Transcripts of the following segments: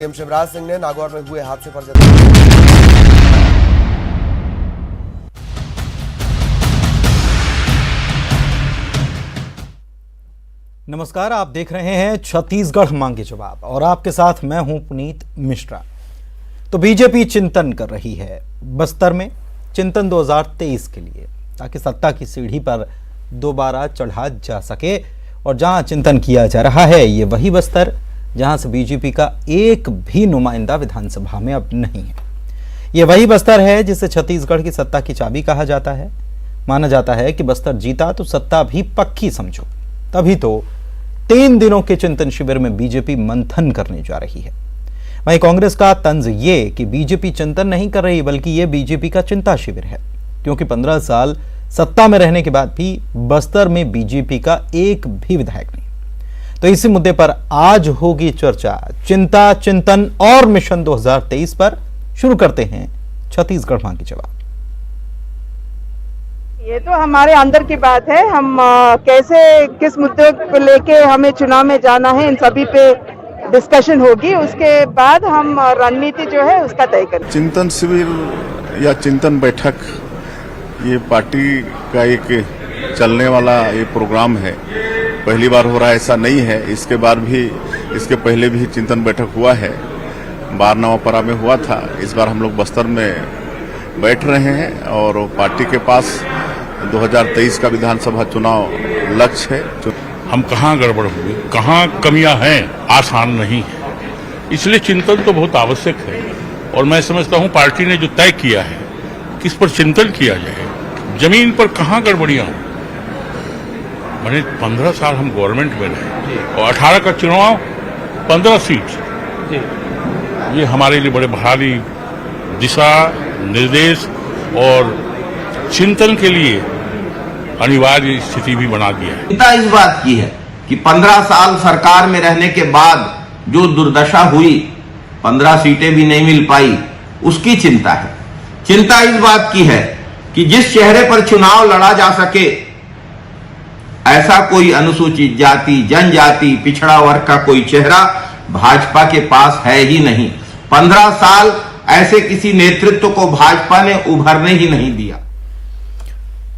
CM Shivraj Singh ने नागौर में हुए हादसे पर जताया। नमस्कार, आप देख रहे हैं छत्तीसगढ़ मांगे जवाब और आपके साथ मैं हूं पुनीत मिश्रा। तो बीजेपी चिंतन कर रही है बस्तर में चिंतन 2023 के लिए, ताकि सत्ता की सीढ़ी पर दोबारा चढ़ा जा सके। और जहां चिंतन किया जा रहा है ये वही बस्तर जहां से बीजेपी का एक भी नुमाइंदा विधानसभा में अब नहीं है। ये वही बस्तर है जिसे छत्तीसगढ़ की सत्ता की चाबी कहा जाता है। माना जाता है कि बस्तर जीता तो सत्ता भी पक्की समझो। तभी तो 3 दिनों के चिंतन शिविर में बीजेपी मंथन करने जा रही है। वहीं कांग्रेस का तंज ये कि बीजेपी चिंतन नहीं कर रही बल्कि ये बीजेपी का चिंता शिविर है, क्योंकि 15 साल सत्ता में रहने के बाद भी बस्तर में बीजेपी का एक भी विधायक नहीं। तो इसी मुद्दे पर आज होगी चर्चा। चिंता, चिंतन और मिशन 2023 पर शुरू करते हैं छत्तीसगढ़ मांगे जवाब। ये तो हमारे अंदर की बात है। हम कैसे किस मुद्दे को लेके हमें चुनाव में जाना है, इन सभी पे डिस्कशन होगी। उसके बाद हम रणनीति जो है उसका तय करेंगे। चिंतन शिविर या चिंतन बैठक ये पार्टी का एक चलने वाला ये प्रोग्राम है। पहली बार हो रहा है ऐसा नहीं है। इसके पहले भी चिंतन बैठक हुआ है, बारनवापरा में हुआ था। इस बार हम लोग बस्तर में बैठ रहे हैं और पार्टी के पास 2023 का विधानसभा चुनाव लक्ष्य है। हम कहाँ गड़बड़ हुई, कहाँ कमियां हैं, आसान नहीं है। इसलिए चिंतन तो बहुत आवश्यक है। और मैं समझता हूँ पार्टी ने जो तय किया है किस पर चिंतन किया जाए, जमीन पर कहाँ गड़बड़ियां हो। मैंने 15 साल हम गवर्नमेंट में रहे और 18 का चुनाव 15 सीट, ये हमारे लिए बड़े भारी दिशा निर्देश और चिंतन के लिए अनिवार्य स्थिति भी बना दिया है। चिंता इस बात की है कि 15 साल सरकार में रहने के बाद जो दुर्दशा हुई, 15 सीटें भी नहीं मिल पाई, उसकी चिंता है। चिंता इस बात की है कि जिस चेहरे पर चुनाव लड़ा जा सके, ऐसा कोई अनुसूचित जाति, जनजाति, पिछड़ा वर्ग का कोई चेहरा भाजपा के पास है ही नहीं। 15 साल ऐसे किसी नेतृत्व को भाजपा ने उभरने ही नहीं दिया।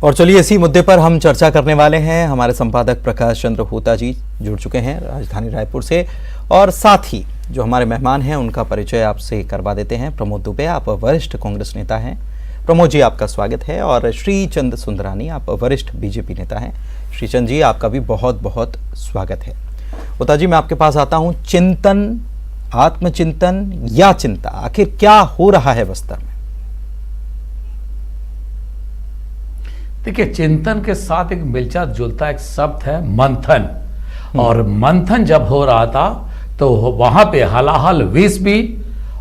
और चलिए इसी मुद्दे पर हम चर्चा करने वाले हैं। हमारे संपादक प्रकाश चंद्र होता जी जुड़ चुके हैं राजधानी रायपुर से, और साथ ही जो हमारे मेहमान हैं उनका परिचय आपसे करवा देते हैं। प्रमोद दुबे, आप वरिष्ठ कांग्रेस नेता हैं। प्रमोद जी, आपका स्वागत है। और श्रीचंद सुंदरानी, आप वरिष्ठ बीजेपी नेता हैं। श्रीचंद जी, आपका भी बहुत बहुत स्वागत है। होता जी, मैं आपके पास आता हूं। चिंतन, आत्मचिंतन या चिंता, आखिर क्या हो रहा है बस्तर में? देखिए, चिंतन के साथ एक मिलता जुलता एक शब्द है मंथन। और मंथन जब हो रहा था तो वहां पे हलाहल विष भी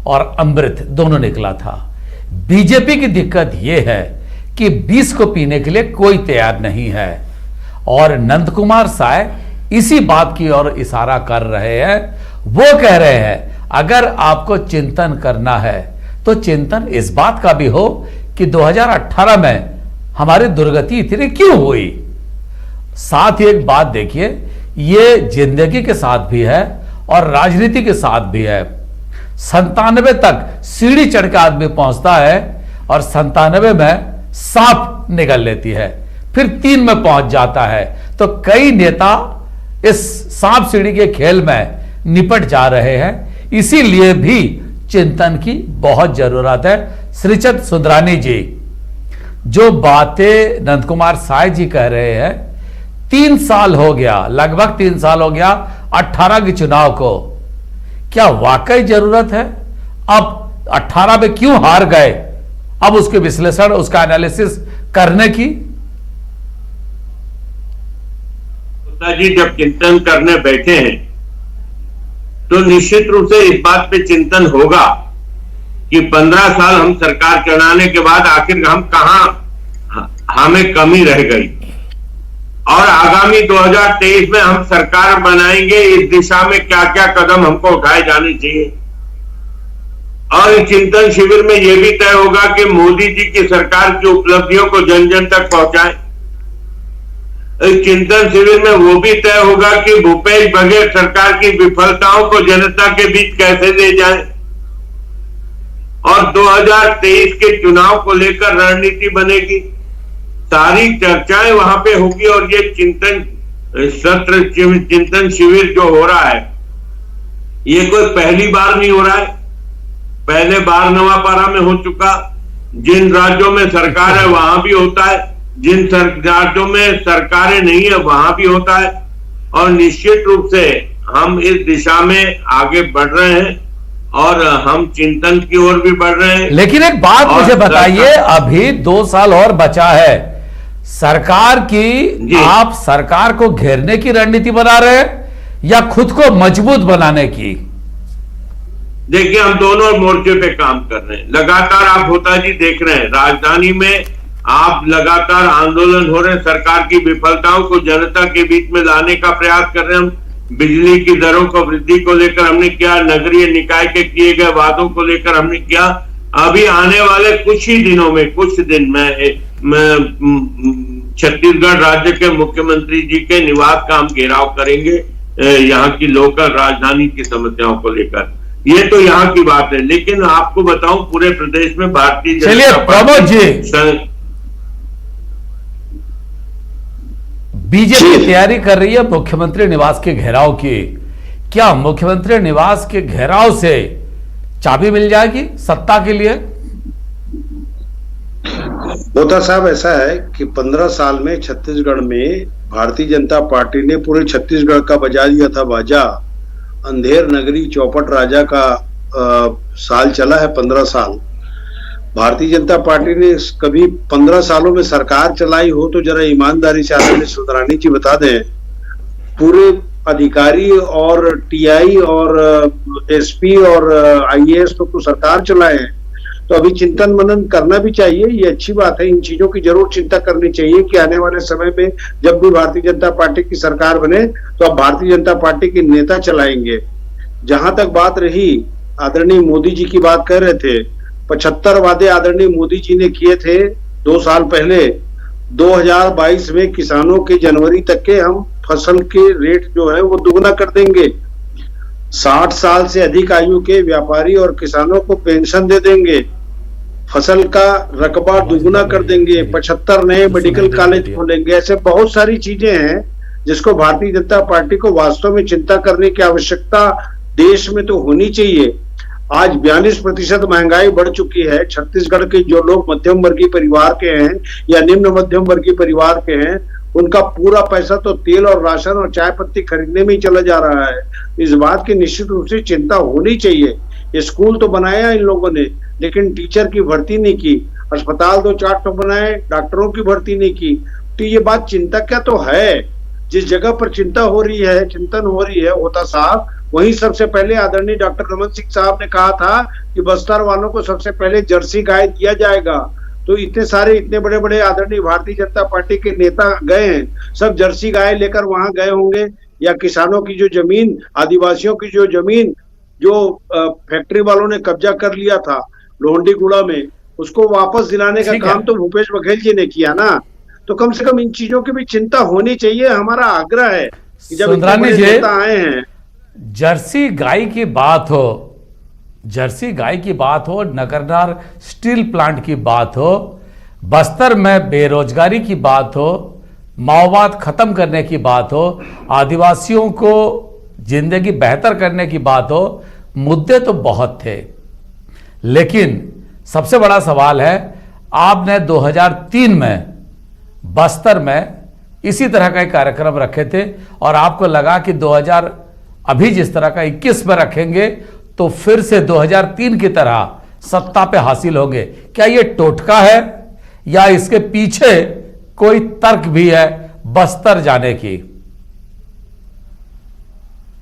और अमृत दोनों निकला था। बीजेपी की दिक्कत यह है कि विष को पीने के लिए कोई तैयार नहीं है। और नंद कुमार साय इसी बात की ओर इशारा कर रहे हैं। वो कह रहे हैं अगर आपको चिंतन करना है तो चिंतन इस बात का भी हो कि 2018 में हमारी दुर्गति इतनी क्यों हुई। साथ ही एक बात देखिए, ये जिंदगी के साथ भी है और राजनीति के साथ भी है। 97 तक सीढ़ी चढ़ के आदमी पहुंचता है और 97 में सांप निकल लेती है, फिर 3 में पहुंच जाता है। तो कई नेता इस सांप सीढ़ी के खेल में निपट जा रहे हैं। इसीलिए भी चिंतन की बहुत जरूरत है। श्रीचंद सुंदरानी जी, जो बातें नंद कुमार साय जी कह रहे हैं, 3 साल हो गया, लगभग 3 साल हो गया 18 के चुनाव को, क्या वाकई जरूरत है? अब 18 में क्यों हार गए, अब उसके विश्लेषण, उसका एनालिसिस करने की। जी, जब चिंतन करने बैठे हैं तो निश्चित रूप से इस बात पे चिंतन होगा कि 15 साल हम सरकार चलाने के बाद आखिर हम कहां हमें कमी रह गई, और आगामी 2023 में हम सरकार बनाएंगे, इस दिशा में क्या क्या कदम हमको उठाए जाने चाहिए। और इस चिंतन शिविर में यह भी तय होगा कि मोदी जी की सरकार की उपलब्धियों को जन जन तक पहुंचाएं, इस चिंतन शिविर में वो भी तय होगा कि भूपेश बघेल सरकार की विफलताओं को जनता के बीच कैसे ले जाएं और 2023 के चुनाव को लेकर रणनीति बनेगी। सारी चर्चाएं वहां पे होगी और ये चिंतन सत्र, चिंतन शिविर जो हो रहा है ये कोई पहली बार नहीं हो रहा है। पहले बार नवापारा में हो चुका, जिन राज्यों में सरकार है वहां भी होता है, जिन राज्यों में सरकारें नहीं है वहां भी होता है और निश्चित रूप से हम इस दिशा में आगे बढ़ रहे हैं और हम चिंतन की ओर भी बढ़ रहे हैं। लेकिन एक बात मुझे बताइए, अभी 2 साल और बचा है सरकार की, आप सरकार को घेरने की रणनीति बना रहे हैं या खुद को मजबूत बनाने की? देखिए, हम दोनों मोर्चे पे काम कर रहे हैं। लगातार आप होता जी देख रहे हैं, राजधानी में आप लगातार आंदोलन हो रहे हैं, सरकार की विफलताओं को जनता के बीच में लाने का प्रयास कर रहे हैं। हम बिजली की दरों को वृद्धि को लेकर हमने किया, नगरीय निकाय के किए गए वादों को लेकर हमने किया। अभी आने वाले कुछ ही दिनों में, कुछ दिन में छत्तीसगढ़ राज्य के मुख्यमंत्री जी के निवास का हम घेराव करेंगे यहाँ की लोकल राजधानी की समस्याओं को लेकर। ये तो यहाँ की बात है, लेकिन आपको बताऊं पूरे प्रदेश में भारतीय चलिए प्रमोद जी, बीजेपी तैयारी कर रही है मुख्यमंत्री निवास के घेराव की। क्या मुख्यमंत्री निवास के घेराव से चाबी मिल जाएगी सत्ता के लिए? बोता साहब, ऐसा है कि 15 साल में छत्तीसगढ़ में भारतीय जनता पार्टी ने पूरे छत्तीसगढ़ का बजा दिया था बाजा। अंधेर नगरी चौपट राजा का साल चला है 15 साल। भारतीय जनता पार्टी ने कभी 15 सालों में सरकार चलाई हो तो जरा ईमानदारी से आदरणीय सुंदरानी जी बता दें। पूरे अधिकारी और टीआई और एसपी और आईएएस तो सरकार चलाए हैं, तो अभी चिंतन मनन करना भी चाहिए। ये अच्छी बात है, इन चीजों की जरूर चिंता करनी चाहिए कि आने वाले समय में जब भी भारतीय जनता पार्टी की सरकार बने तो अब भारतीय जनता पार्टी के नेता चलाएंगे। जहां तक बात रही, आदरणीय मोदी जी की बात कर रहे थे, 75 वादे आदरणीय मोदी जी ने किए थे 2 साल पहले। 2022 में किसानों के जनवरी तक के हम फसल के रेट जो है वो दुगना कर देंगे। 60 साल से अधिक आयु के व्यापारी और किसानों को पेंशन दे देंगे। फसल का रकबा दुगना कर देंगे। 75 नए मेडिकल कॉलेज खोलेंगे। ऐसे बहुत सारी चीजें हैं जिसको भारतीय जनता पार्टी को वास्तव में चिंता करने की आवश्यकता देश में तो होनी चाहिए। आज 42% महंगाई बढ़ चुकी है। छत्तीसगढ़ के जो लोग मध्यम वर्गीय परिवार के हैं या निम्न मध्यम वर्गीय परिवार के हैं, उनका पूरा पैसा तो तेल और राशन और चाय पत्ती खरीदने में ही चला जा रहा है। इस बात की निश्चित रूप से चिंता होनी चाहिए। स्कूल तो बनाया इन लोगों ने, लेकिन टीचर की भर्ती नहीं की। अस्पताल 2-4 तो बनाए, डॉक्टरों की भर्ती नहीं की। तो ये बात चिंता क्या तो है। जिस जगह पर चिंता हो रही है, चिंतन हो रही है होता साहब, वहीं सबसे पहले आदरणीय डॉक्टर रमन सिंह साहब ने कहा था कि बस्तर वालों को सबसे पहले जर्सी गाय दिया जाएगा। तो इतने बड़े बड़े आदरणीय भारतीय जनता पार्टी के नेता गए हैं, सब जर्सी गाय लेकर वहां गए होंगे, या किसानों की जो जमीन, आदिवासियों की जो जमीन जो फैक्ट्री वालों ने कब्जा कर लिया था लोहंडीगुड़ा में, उसको वापस दिलाने का काम तो भूपेश बघेल जी ने किया ना। तो कम से कम इन चीजों की भी चिंता होनी चाहिए। हमारा आग्रह है कि जब नेता आए हैं, जर्सी गाय की बात हो, जर्सी गाय की बात हो, नगरनार स्टील प्लांट की बात हो, बस्तर में बेरोजगारी की बात हो, माओवाद खत्म करने की बात हो, आदिवासियों को जिंदगी बेहतर करने की बात हो, मुद्दे तो बहुत थे। लेकिन सबसे बड़ा सवाल है, आपने 2003 में बस्तर में इसी तरह का एक कार्यक्रम रखे थे और आपको लगा कि 2000 अभी जिस तरह का 21 में रखेंगे तो फिर से 2003 की तरह सत्ता पे हासिल होंगे। क्या ये टोटका है या इसके पीछे कोई तर्क भी है बस्तर जाने की?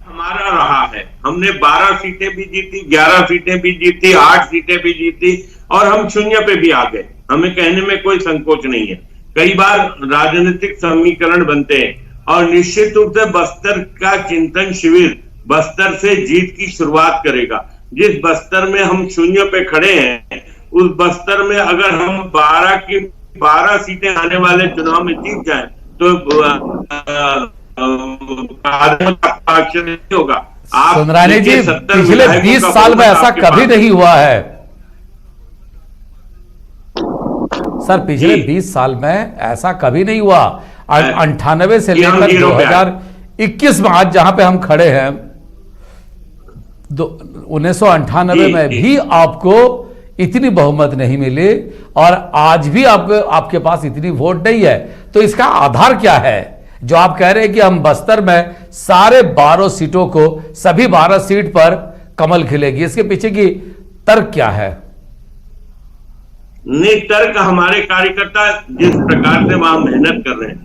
हमारा रहा है, हमने 12 सीटें भी जीती, 11 सीटें भी जीती, 8 सीटें भी जीती और हम 0 पे भी आ गए। हमें कहने में कोई संकोच नहीं है। कई बार राजनीतिक समीकरण बनते हैं और निश्चित रूप से बस्तर का चिंतन शिविर बस्तर से जीत की शुरुआत करेगा। जिस बस्तर में हम 0 पे खड़े हैं, उस बस्तर में अगर हम 12 की 12 सीटें आने वाले चुनाव में जीत जाएं तो आरक्षण नहीं होगा। आप सुंदरानी जी, 70 पिछले 20 साल में ऐसा कभी नहीं हुआ है सर। पिछले 20 साल में ऐसा कभी नहीं हुआ। 98 से लेकर 2021 में आज जहां पे हम खड़े हैं, 1998 में भी आपको इतनी बहुमत नहीं मिली और आज भी आपके पास इतनी वोट नहीं है। तो इसका आधार क्या है जो आप कह रहे हैं कि हम बस्तर में सारे 12 सीटों को, सभी 12 सीट पर कमल खिलेगी? इसके पीछे की तर्क क्या है? नहीं, तर्क हमारे कार्यकर्ता जिस प्रकार से वहां मेहनत कर रहे हैं,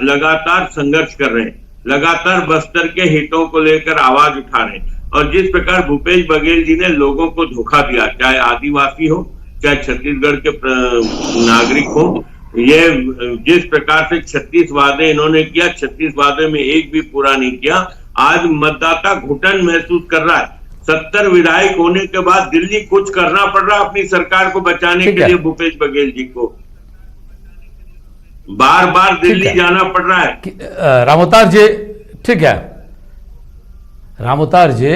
लगातार संघर्ष कर रहे हैं, लगातार बस्तर के हितों को लेकर आवाज उठा रहे हैं, और जिस प्रकार भूपेश बघेल जी ने लोगों को धोखा दिया, चाहे आदिवासी हो चाहे छत्तीसगढ़ के नागरिक हो, ये जिस प्रकार से 36 वादे इन्होंने किया, 36 वादे में एक भी पूरा नहीं किया। आज मतदाता घुटन महसूस कर रहा है। 70 विधायक होने के बाद दिल्ली कुछ करना पड़ रहा है अपनी सरकार को बचाने के लिए। भूपेश बघेल जी को बार बार दिल्ली जाना पड़ रहा है। रामोतार जी, ठीक है रामोतार जी,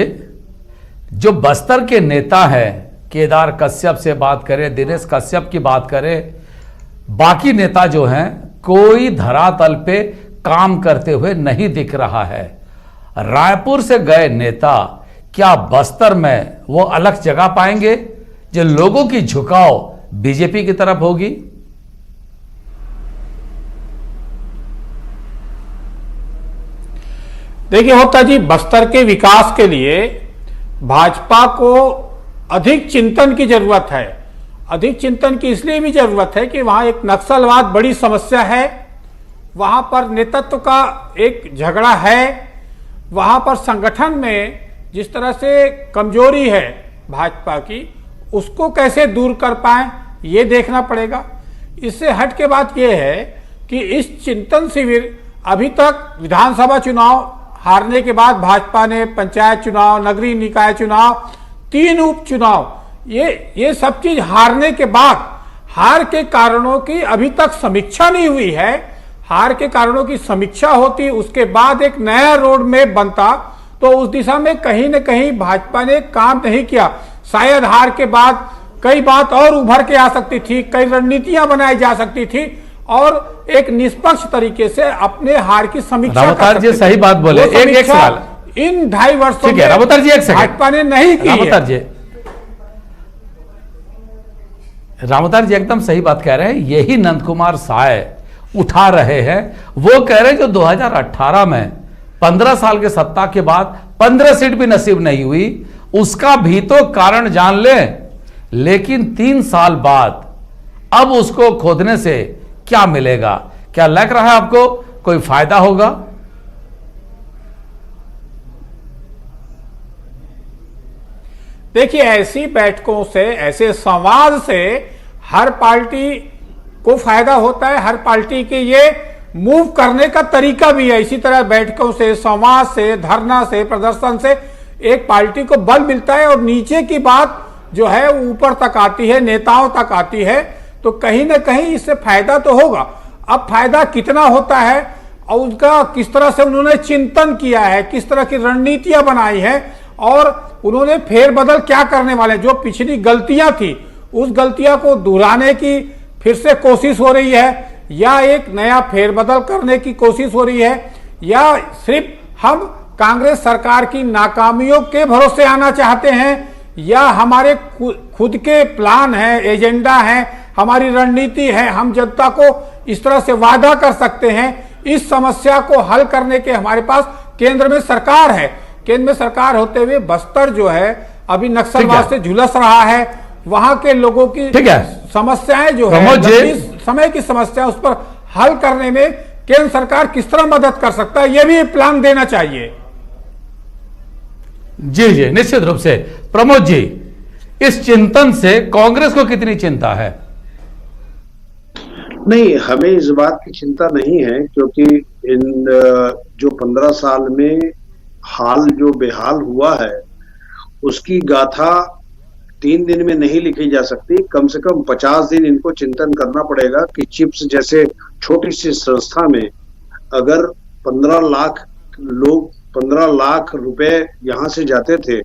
जो बस्तर के नेता हैं, केदार कश्यप से बात करें, दिनेश कश्यप की बात करें, बाकी नेता जो हैं, कोई धरातल पे काम करते हुए नहीं दिख रहा है। रायपुर से गए नेता क्या बस्तर में वो अलग जगह पाएंगे जो लोगों की झुकाव बीजेपी की तरफ होगी? देखिए होता जी, बस्तर के विकास के लिए भाजपा को अधिक चिंतन की जरूरत है। अधिक चिंतन की इसलिए भी जरूरत है कि वहां एक नक्सलवाद बड़ी समस्या है, वहां पर नेतृत्व का एक झगड़ा है, वहां पर संगठन में जिस तरह से कमजोरी है भाजपा की, उसको कैसे दूर कर पाए ये देखना पड़ेगा। इससे हट के बात यह है कि इस चिंतन शिविर अभी तक विधानसभा चुनाव हारने के बाद भाजपा ने पंचायत चुनाव, नगरीय निकाय चुनाव, 3 उपचुनाव, ये सब चीज हारने के बाद हार के कारणों की अभी तक समीक्षा नहीं हुई है। हार के कारणों की समीक्षा होती, उसके बाद एक नया रोड मैप बनता, तो उस दिशा में कहीं न कहीं भाजपा ने काम नहीं किया। शायद हार के बाद कई बात और उभर के आ सकती थी, कई रणनीतियां बनाई जा सकती थी और एक निष्पक्ष तरीके से अपने हार की समीक्षा कर सकते थे। रामोतार जी सही बात बोले। एक सवाल, इन 2.5 वर्षों में रामोतार जी, एक सेकंड, भाजपा ने नहीं की। रामोतार जी एकदम सही बात कह रहे हैं। यही नंद कुमार साय उठा रहे हैं। वो कह रहे हैं जो 2018 में 15 साल के सत्ता के बाद 15 सीट भी नसीब नहीं हुई, उसका भी तो कारण जान लें। लेकिन 3 साल बाद अब उसको खोदने से क्या मिलेगा? क्या लग रहा है आपको कोई फायदा होगा? देखिए, ऐसी बैठकों से, ऐसे संवाद से हर पार्टी को फायदा होता है। हर पार्टी के ये मूव करने का तरीका भी है। इसी तरह बैठकों से, संवाद से, धरना से, प्रदर्शन से एक पार्टी को बल मिलता है और नीचे की बात जो है ऊपर तक आती है, नेताओं तक आती है। तो कहीं ना कहीं इससे फायदा तो होगा। अब फायदा कितना होता है और उसका किस तरह से उन्होंने चिंतन किया है, किस तरह की रणनीतियां बनाई है और उन्होंने फेरबदल क्या करने वाले, जो पिछली गलतियां थी उस गलतियां को दोहराने की फिर से कोशिश हो रही है या एक नया फेरबदल करने की कोशिश हो रही है, या सिर्फ हम कांग्रेस सरकार की नाकामियों के भरोसे आना चाहते हैं, या हमारे खुद के प्लान है, एजेंडा है, हमारी रणनीति है, हम जनता को इस तरह से वादा कर सकते हैं। इस समस्या को हल करने के हमारे पास केंद्र में सरकार है। केंद्र में सरकार होते हुए बस्तर जो है अभी नक्सलवाद से झुलस रहा है। वहां के लोगों की समस्याएं जो है, समय की समस्या, उस पर हल करने में केंद्र सरकार किस तरह मदद कर सकता है, यह भी प्लान देना चाहिए। जी जी, निश्चित रूप से। प्रमोद जी, इस चिंतन से कांग्रेस को कितनी चिंता है? नहीं, हमें इस बात की चिंता नहीं है, क्योंकि इन जो 15 साल में हाल जो बेहाल हुआ है उसकी गाथा 3 दिन में नहीं लिखी जा सकती, कम से कम 50 दिन इनको चिंतन करना पड़ेगा कि चिप्स जैसे छोटी सी संस्था में अगर 15 लाख लोग 15 लाख रुपए यहाँ से जाते थे,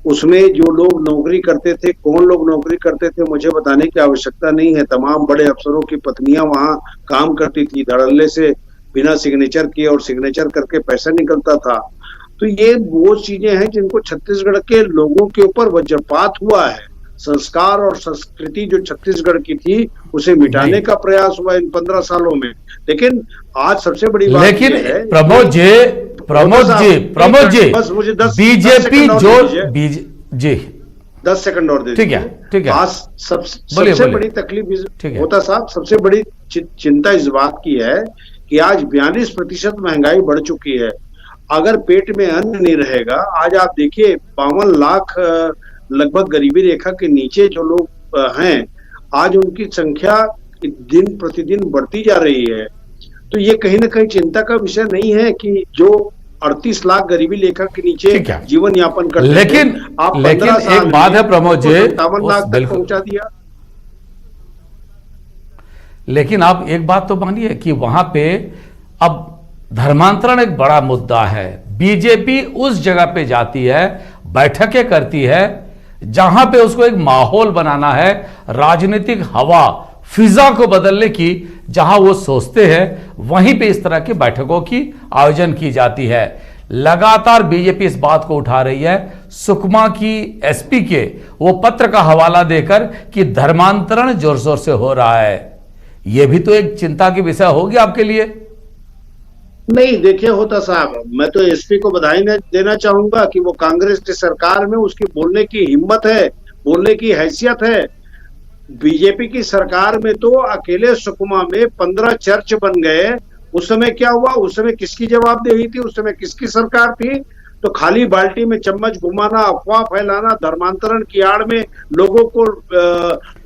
उसमें जो लोग नौकरी करते थे, कौन लोग नौकरी करते थे मुझे बताने की आवश्यकता नहीं है। तमाम बड़े अफसरों की पत्नियां वहां काम करती थी, धड़ल्ले से बिना सिग्नेचर किए, और सिग्नेचर करके पैसा निकलता था। तो ये वो चीजें हैं जिनको छत्तीसगढ़ के लोगों के ऊपर वज्रपात हुआ है। संस्कार और संस्कृति जो छत्तीसगढ़ की थी उसे मिटाने का प्रयास हुआ इन 15 सालों में। लेकिन आज सबसे बड़ी बात लेकिन है प्रमोद जी बस मुझे 10 बीजेपी जो जी 10 सेकंड और दे ठीक है आज सबसे बड़ी तकलीफ होता साहब, सबसे बड़ी चिंता इस बात की है कि आज 42% महंगाई बढ़ चुकी है। अगर पेट में अन्न नहीं रहेगा, आज आप देखिए 52 लाख लगभग गरीबी रेखा के नीचे जो लोग हैं, आज उनकी संख्या दिन प्रतिदिन बढ़ती जा रही है। तो ये कहीं ना कहीं चिंता का विषय नहीं है कि जो 38 लाख गरीबी रेखा के नीचे जीवन यापन करते हैं, लेकिन एक बात है प्रमोद जी, 57 लाख तक पहुंचा दिया। लेकिन आप एक बात तो मानिए कि वहां पे अब धर्मांतरण एक बड़ा मुद्दा है। बीजेपी उस जगह पे जाती है, बैठकें करती है जहां पे उसको एक माहौल बनाना है, राजनीतिक हवा फिजा को बदलने की, जहां वो सोचते हैं वहीं पे इस तरह की बैठकों की आयोजन की जाती है। लगातार बीजेपी इस बात को उठा रही है। सुकमा की एसपी के वो पत्र का हवाला देकर कि धर्मांतरण जोर शोर से हो रहा है, यह भी तो एक चिंता की विषय होगी आपके लिए। नहीं देखिए होता साहब, मैं तो एसपी को बधाई देना चाहूंगा कि वो कांग्रेस की सरकार में उसकी बोलने की हिम्मत है, बोलने की हैसियत है। बीजेपी की सरकार में तो अकेले सुकमा में 15 चर्च बन गए। उस समय क्या हुआ? उस समय किसकी जवाबदेही थी? उस समय किसकी सरकार थी? तो खाली बाल्टी में चम्मच घुमाना, अफवाह फैलाना, धर्मांतरण की आड़ में लोगों को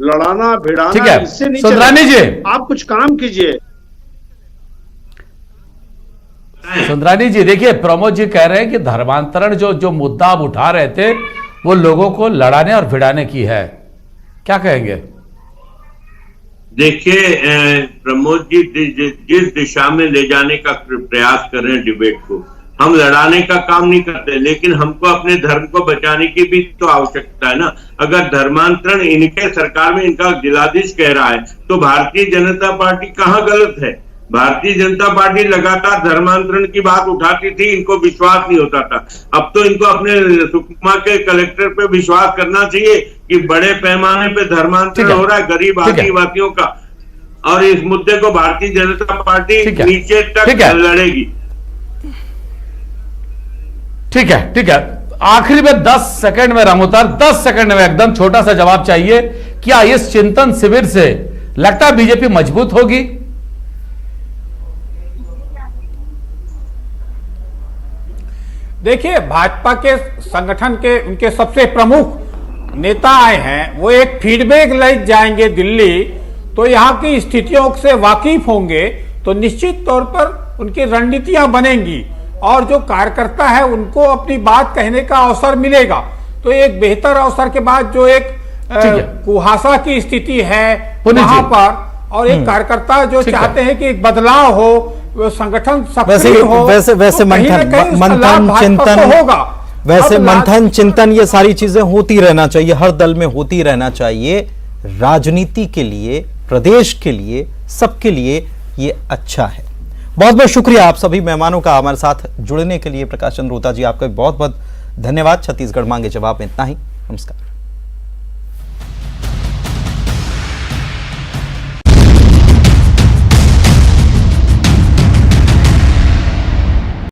लड़ाना भिड़ाना, इससे नहीं चलेगा। आप कुछ काम कीजिए। सुंदरानी जी देखिए, प्रमोद जी कह रहे हैं कि धर्मांतरण जो मुद्दा आप उठा रहे थे वो लोगों को लड़ाने और भिड़ाने की है, क्या कहेंगे? देखिए प्रमोद जी, जिस दिशा में ले जाने का प्रयास कर रहे हैं डिबेट को, हम लड़ाने का काम नहीं करते, लेकिन हमको अपने धर्म को बचाने की भी तो आवश्यकता है ना। अगर धर्मांतरण इनके सरकार में इनका जिलाधीश कह रहा है तो भारतीय जनता पार्टी कहाँ गलत है? भारतीय जनता पार्टी लगातार धर्मांतरण की बात उठाती थी, इनको विश्वास नहीं होता था। अब तो इनको अपने सुकमा के कलेक्टर पे विश्वास करना चाहिए कि बड़े पैमाने पे धर्मांतरण हो रहा है गरीब आदिवासियों का, और इस मुद्दे को भारतीय जनता पार्टी नीचे तक लड़ेगी। ठीक है। आखिरी में 10 सेकंड में रामोतार, 10 सेकंड में एकदम छोटा सा जवाब चाहिए। क्या इस चिंतन शिविर से लगता है बीजेपी मजबूत होगी? देखिए, भाजपा के संगठन के उनके सबसे प्रमुख नेता आए हैं, वो एक फीडबैक ले जाएंगे दिल्ली, तो यहाँ की स्थितियों से वाकिफ होंगे, तो निश्चित तौर पर उनकी रणनीतियां बनेंगी और जो कार्यकर्ता है उनको अपनी बात कहने का अवसर मिलेगा। तो एक बेहतर अवसर के बाद जो एक कुहासा की स्थिति है वहां पर, और एक कार्यकर्ता जो चाहते हैं कि एक बदलाव हो, संगठन सक्रिय हो, वैसे मंथन चिंतन ये सारी चीजें होती रहना चाहिए, हर दल में होती रहना चाहिए। राजनीति के लिए, प्रदेश के लिए, सबके लिए ये अच्छा है। बहुत बहुत शुक्रिया आप सभी मेहमानों का हमारे साथ जुड़ने के लिए। प्रकाश चंद्र ओता जी, आपका बहुत बहुत धन्यवाद। छत्तीसगढ़ मांगे जवाब में इतना ही। नमस्कार।